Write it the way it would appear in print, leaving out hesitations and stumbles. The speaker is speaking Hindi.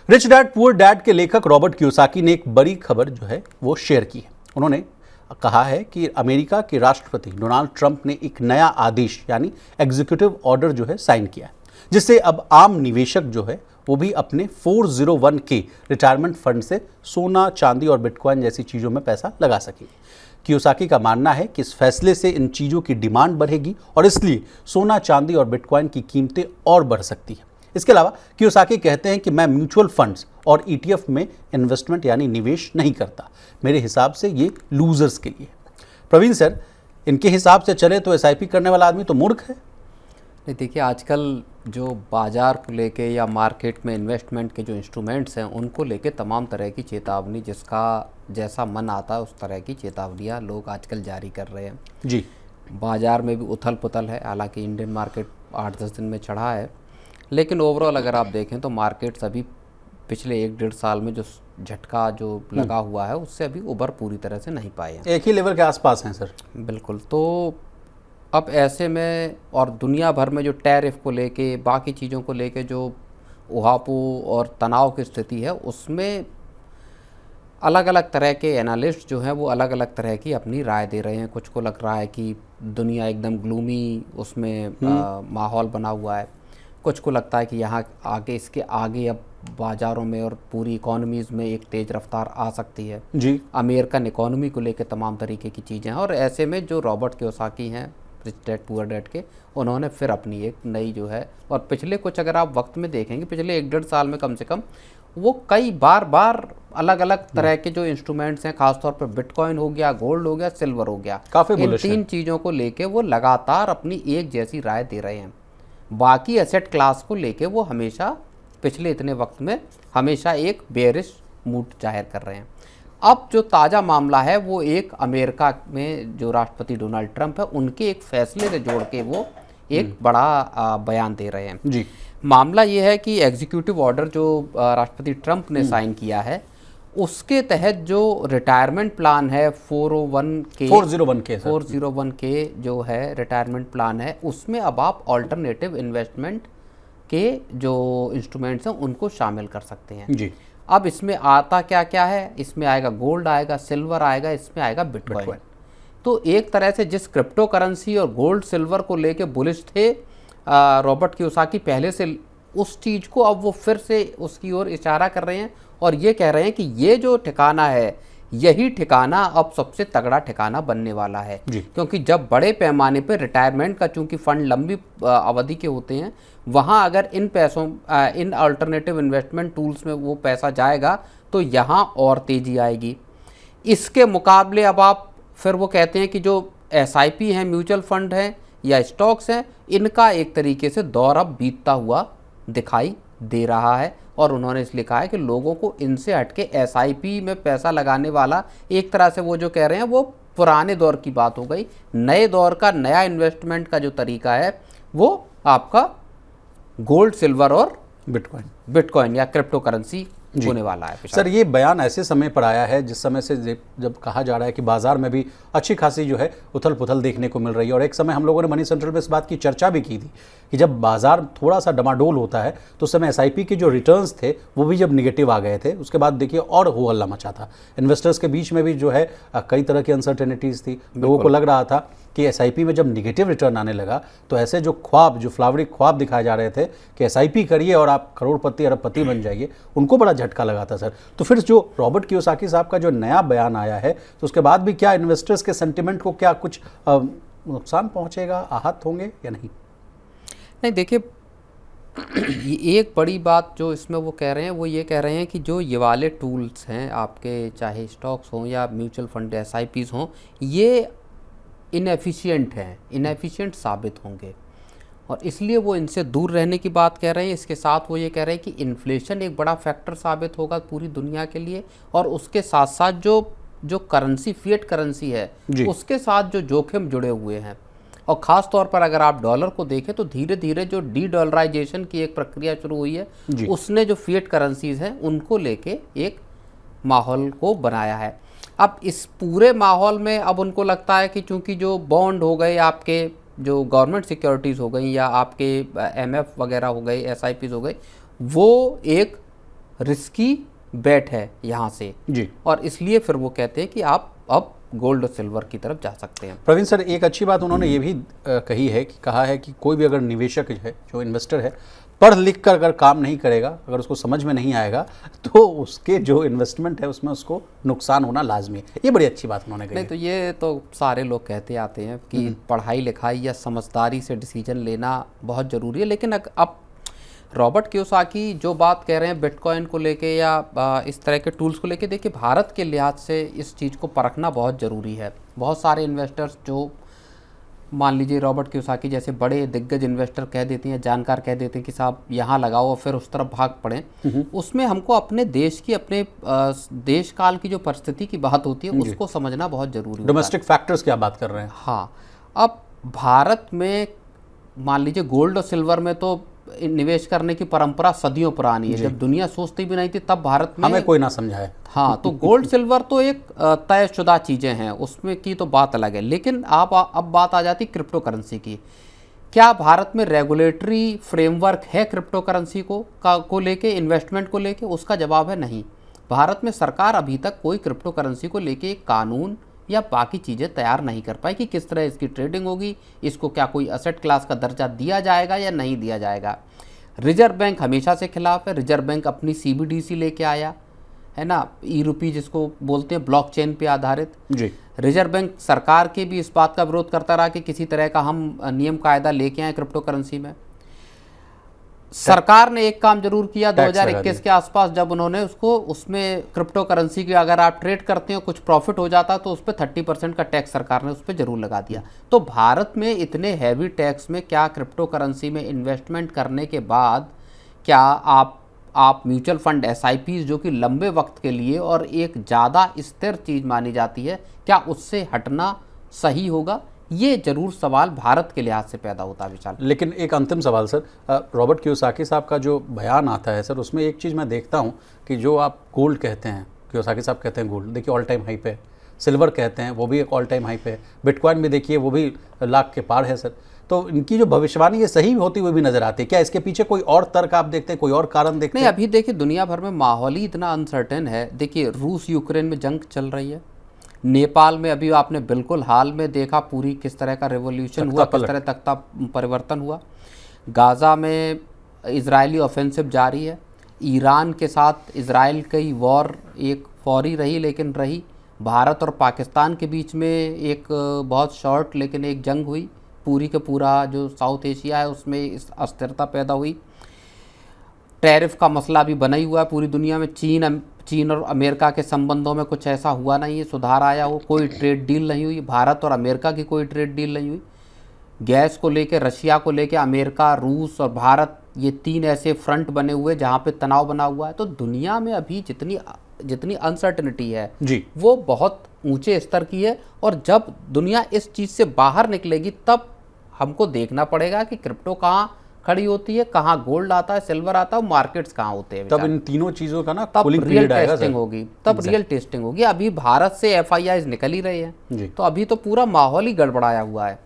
रिच डैड पुअर डैड के लेखक रॉबर्ट कियोसाकी ने एक बड़ी खबर जो है वो शेयर की है। उन्होंने कहा है कि अमेरिका के राष्ट्रपति डोनाल्ड ट्रंप ने एक नया आदेश यानी एग्जीक्यूटिव ऑर्डर जो है साइन किया है, जिससे अब आम निवेशक जो है वो भी अपने 401 के रिटायरमेंट फंड से सोना, चांदी और बिटकॉइन जैसी चीज़ों में पैसा लगा सकेंगे। कियोसाकी का मानना है कि इस फैसले से इन चीज़ों की डिमांड बढ़ेगी और इसलिए सोना, चांदी और बिटकॉइन की कीमतें और बढ़ सकती हैं। इसके अलावा कियोसाकी कहते हैं कि मैं म्यूचुअल फंड्स और ईटीएफ में इन्वेस्टमेंट यानी निवेश नहीं करता। मेरे हिसाब से ये लूजर्स के लिए। प्रवीण सर, इनके हिसाब से चले तो एसआईपी करने वाला आदमी तो मूर्ख है। नहीं, देखिए आजकल जो बाज़ार को लेके या मार्केट में इन्वेस्टमेंट के जो इंस्ट्रूमेंट्स हैं उनको लेके तमाम तरह की चेतावनी, जिसका जैसा मन आता है उस तरह की चेतावनियाँ लोग आजकल जारी कर रहे हैं जी। बाज़ार में भी उथल पुथल है। हालांकि इंडियन मार्केट 8-10 दिन में चढ़ा है, लेकिन ओवरऑल अगर आप देखें तो मार्केट्स अभी पिछले 1-1.5 साल में जो झटका जो लगा हुआ है उससे अभी उबर पूरी तरह से नहीं पाए हैं। एक ही लेवल के आसपास हैं सर। बिल्कुल। तो अब ऐसे में और दुनिया भर में जो टैरिफ को लेके, बाकी चीज़ों को लेके जो उहापोह और तनाव की स्थिति है, उसमें अलग अलग तरह के एनालिस्ट जो हैं वो अलग अलग तरह की अपनी राय दे रहे हैं। कुछ को लग रहा है कि दुनिया एकदम ग्लूमी उसमें माहौल बना हुआ है। कुछ को लगता है कि यहाँ आगे, इसके आगे अब बाज़ारों में और पूरी इकोनॉमीज़ में एक तेज़ रफ्तार आ सकती है जी। अमेरिकन इकोनॉमी को लेकर तमाम तरीके की चीज़ें हैं। और ऐसे में जो रॉबर्ट कियोसाकी हैं, रिच डैड पुअर डैड के, उन्होंने फिर अपनी एक नई जो है, और पिछले कुछ अगर आप वक्त में देखेंगे पिछले 1-1.5 साल में कम से कम वो कई बार अलग अलग तरह के जो इंस्ट्रूमेंट्स हैं, खासतौर पर बिटकॉइन हो गया, गोल्ड हो गया, सिल्वर हो गया, इन 3 चीज़ों को लेके वो लगातार अपनी एक जैसी राय दे रहे हैं। बाकी एसेट क्लास को लेके वो हमेशा पिछले इतने वक्त में हमेशा एक बेयरिश मूड जाहिर कर रहे हैं। अब जो ताज़ा मामला है वो एक अमेरिका में जो राष्ट्रपति डोनाल्ड ट्रंप है उनके एक फैसले से जोड़ के वो एक बड़ा बयान दे रहे हैं जी। मामला ये है कि एग्जीक्यूटिव ऑर्डर जो राष्ट्रपति ट्रंप ने साइन किया है उसके तहत जो रिटायरमेंट प्लान है 401 के जो है रिटायरमेंट प्लान है, उसमें अब आप ऑल्टरनेटिव इन्वेस्टमेंट के जो इंस्ट्रूमेंट्स हैं उनको शामिल कर सकते हैं जी। अब इसमें आता क्या क्या है, इसमें आएगा गोल्ड, आएगा सिल्वर, आएगा इसमें आएगा बिटकॉइन। तो एक तरह से जिस क्रिप्टो करेंसी और गोल्ड सिल्वर को लेके बुलिश थे रॉबर्ट कियोसाकी पहले से, उस चीज़ को अब वो फिर से उसकी ओर इशारा कर रहे हैं और ये कह रहे हैं कि ये जो ठिकाना है यही ठिकाना अब सबसे तगड़ा ठिकाना बनने वाला है। क्योंकि जब बड़े पैमाने पर रिटायरमेंट का चूंकि फंड लंबी अवधि के होते हैं, वहाँ अगर इन पैसों इन अल्टरनेटिव इन्वेस्टमेंट टूल्स में वो पैसा जाएगा तो यहाँ और तेज़ी आएगी। इसके मुकाबले अब आप फिर वो कहते हैं कि जो SIP हैं, म्यूचुअल फंड हैं या स्टॉक्स हैं, इनका एक तरीके से दौर अब बीतता हुआ दिखाई दे रहा है। और उन्होंने इसलिए कहा है कि लोगों को इनसे हटके SIP में पैसा लगाने वाला, एक तरह से वो जो कह रहे हैं वो पुराने दौर की बात हो गई। नए दौर का नया इन्वेस्टमेंट का जो तरीका है वो आपका गोल्ड, सिल्वर और बिटकॉइन या क्रिप्टो करेंसी होने वाला है। सर, ये बयान ऐसे समय पर आया है जिस समय से जब कहा जा रहा है कि बाजार में भी अच्छी खासी जो है उथल पुथल देखने को मिल रही है। और एक समय हम लोगों ने मनी सेंट्रल में इस बात की चर्चा भी की थी कि जब बाजार थोड़ा सा डमाडोल होता है तो उस समय SIP के जो रिटर्न्स थे वो भी जब निगेटिव आ गए थे, उसके बाद देखिए और हो हल्ला मचा था। इन्वेस्टर्स के बीच में भी जो है कई तरह की अनसर्टेनिटीज़ थी। लोगों को लग रहा था कि SIP में जब निगेटिव रिटर्न आने लगा तो ऐसे जो ख्वाब, जो फ्लावरी ख्वाब दिखाए जा रहे थे कि SIP करिए और आप करोड़पति अरबपति बन जाइए, उनको बड़ा झटका लगा था सर। तो फिर जो रॉबर्ट कियोसाकी साहब का जो नया बयान आया है तो उसके बाद भी क्या इन्वेस्टर्स के सेंटिमेंट को क्या कुछ नुकसान पहुंचेगा, आहत होंगे या नहीं? नहीं, देखिए एक बड़ी बात जो इसमें वो कह रहे हैं वो ये कह रहे हैं कि जो ये वाले टूल्स हैं आपके, चाहे स्टॉक्स हों या म्यूचुअल फंड SIPs हों, ये इनएफिशिएंट हैं, इनएफिशिएंट साबित होंगे और इसलिए वो इनसे दूर रहने की बात कह रहे हैं। इसके साथ वो ये कह रहे हैं कि इन्फ्लेशन एक बड़ा फैक्टर साबित होगा पूरी दुनिया के लिए, और उसके साथ साथ जो करेंसी, फिएट करेंसी है, उसके साथ जो जोखिम जुड़े हुए हैं। और ख़ास तौर पर अगर आप डॉलर को देखें तो धीरे धीरे जो डी-डॉलराइजेशन की एक प्रक्रिया शुरू हुई है, उसने जो फिएट करेंसीज़ हैं उनको लेके एक माहौल को बनाया है। अब इस पूरे माहौल में अब उनको लगता है कि चूंकि जो बॉन्ड हो गए, आपके जो गवर्नमेंट सिक्योरिटीज़ हो गई या आपके MF वगैरह हो गए, SIPs हो गए, वो एक रिस्की बेट है यहाँ से जी। और इसलिए फिर वो कहते हैं कि आप अब गोल्ड और सिल्वर की तरफ जा सकते हैं। प्रवीण सर, एक अच्छी बात उन्होंने ये भी कही है कि कहा है कि कोई भी अगर निवेशक है, जो इन्वेस्टर है, पढ़ लिख कर अगर काम नहीं करेगा, अगर उसको समझ में नहीं आएगा, तो उसके जो इन्वेस्टमेंट है उसमें उसको नुकसान होना लाजमी है। ये बड़ी अच्छी बात उन्होंने कही। नहीं तो ये तो सारे लोग कहते आते हैं कि पढ़ाई लिखाई या समझदारी से डिसीजन लेना बहुत ज़रूरी है, लेकिन अब रॉबर्ट कियोसाकी जो बात कह रहे हैं बिटकॉइन को लेके या इस तरह के टूल्स को लेके, देखिए भारत के लिहाज से इस चीज़ को परखना बहुत ज़रूरी है। बहुत सारे इन्वेस्टर्स जो मान लीजिए रॉबर्ट कियोसाकी जैसे बड़े दिग्गज इन्वेस्टर कह देते हैं, जानकार कह देते हैं कि साहब यहाँ लगाओ और फिर उस तरफ भाग पड़ें, उसमें हमको अपने देश की, अपने देश काल की जो परिस्थिति की बात होती है उसको समझना बहुत ज़रूरी है। डोमेस्टिक फैक्टर्स की आप बात कर रहे हैं। हाँ, अब भारत में मान लीजिए गोल्ड और सिल्वर में तो निवेश करने की परंपरा सदियों पुरानी है। जब दुनिया सोचती भी नहीं थी तब भारत में हमें कोई ना समझाए। हाँ, तो गोल्ड सिल्वर तो एक तयशुदा चीज़ें हैं, उसमें की तो बात अलग है। लेकिन अब बात आ जाती क्रिप्टो करेंसी की। क्या भारत में रेगुलेटरी फ्रेमवर्क है क्रिप्टो करेंसी को लेके, इन्वेस्टमेंट को लेके? उसका जवाब है नहीं। भारत में सरकार अभी तक कोई क्रिप्टो करेंसी को लेके एक कानून या बाकी चीज़ें तैयार नहीं कर पाई कि किस तरह इसकी ट्रेडिंग होगी, इसको क्या कोई असेट क्लास का दर्जा दिया जाएगा या नहीं दिया जाएगा। रिजर्व बैंक हमेशा से खिलाफ है। रिजर्व बैंक अपनी CBDC लेके आया है ना, ई-रूपी जिसको बोलते हैं, ब्लॉकचेन पे आधारित। जी। रिजर्व बैंक सरकार के भी इस बात का विरोध करता रहा कि किसी तरह का हम नियम कायदा लेके आए क्रिप्टो करेंसी में। सरकार ने एक काम जरूर किया 2021 के आसपास, जब उन्होंने उसमें क्रिप्टो करेंसी की अगर आप ट्रेड करते हो कुछ प्रॉफिट हो जाता तो उस पर 30% का टैक्स सरकार ने उस पर जरूर लगा दिया। तो भारत में इतने हैवी टैक्स में क्या क्रिप्टो करेंसी में इन्वेस्टमेंट करने के बाद क्या आप म्यूचुअल फंड SIPs जो कि लंबे वक्त के लिए और एक ज़्यादा स्थिर चीज़ मानी जाती है, क्या उससे हटना सही होगा? ये जरूर सवाल भारत के लिहाज से पैदा होता है विशाल। लेकिन एक अंतिम सवाल सर, रॉबर्ट कियोसाकी साहब का जो बयान आता है सर, उसमें एक चीज़ मैं देखता हूँ कि जो आप गोल्ड कहते हैं, कियोसाकी साहब कहते हैं गोल्ड देखिए ऑल टाइम हाई पे है, सिल्वर कहते हैं वो भी एक ऑल टाइम हाई पे है, बिटकॉइन भी देखिए वो भी लाख के पार है सर। तो इनकी जो भविष्यवाणी ये सही होती हुई भी नजर आती है। क्या इसके पीछे कोई और तर्क आप देखते हैं, कोई और कारण देखते हैं? नहीं, अभी देखिए दुनिया भर में माहौल ही इतना अनसर्टेन है। देखिए रूस यूक्रेन में जंग चल रही है, नेपाल में अभी आपने बिल्कुल हाल में देखा पूरी किस तरह का रेवोल्यूशन हुआ, किस तरह तख्ता परिवर्तन हुआ। गाज़ा में इजरायली ऑफेंसिव जारी है। ईरान के साथ इजराइल की वॉर एक फौरी रही लेकिन रही। भारत और पाकिस्तान के बीच में एक बहुत शॉर्ट लेकिन एक जंग हुई। पूरी का पूरा जो साउथ एशिया है उसमें इस अस्थिरता पैदा हुई। टैरिफ का मसला भी बना ही हुआ है पूरी दुनिया में। चीन और अमेरिका के संबंधों में कुछ ऐसा हुआ नहीं है, सुधार आया हो, कोई ट्रेड डील नहीं हुई। भारत और अमेरिका की कोई ट्रेड डील नहीं हुई। गैस को लेके, रशिया को लेके अमेरिका, रूस और भारत, ये 3 ऐसे फ्रंट बने हुए जहाँ पे तनाव बना हुआ है। तो दुनिया में अभी जितनी अनसर्टनिटी है जी, वो बहुत ऊंचे स्तर की है। और जब दुनिया इस चीज़ से बाहर निकलेगी तब हमको देखना पड़ेगा कि क्रिप्टो कहाँ खड़ी होती है, कहाँ गोल्ड आता है, सिल्वर आता है, मार्केट्स कहाँ होते हैं। तब इन तीनों चीज़ों का ना तब कूलिंग रियल पीरियड आएगा टेस्टिंग सर। होगी, तब रियल टेस्टिंग होगी। अभी भारत से FIIs निकल ही रहे हैं, जी। तो अभी तो पूरा माहौल ही गड़बड़ाया हुआ है।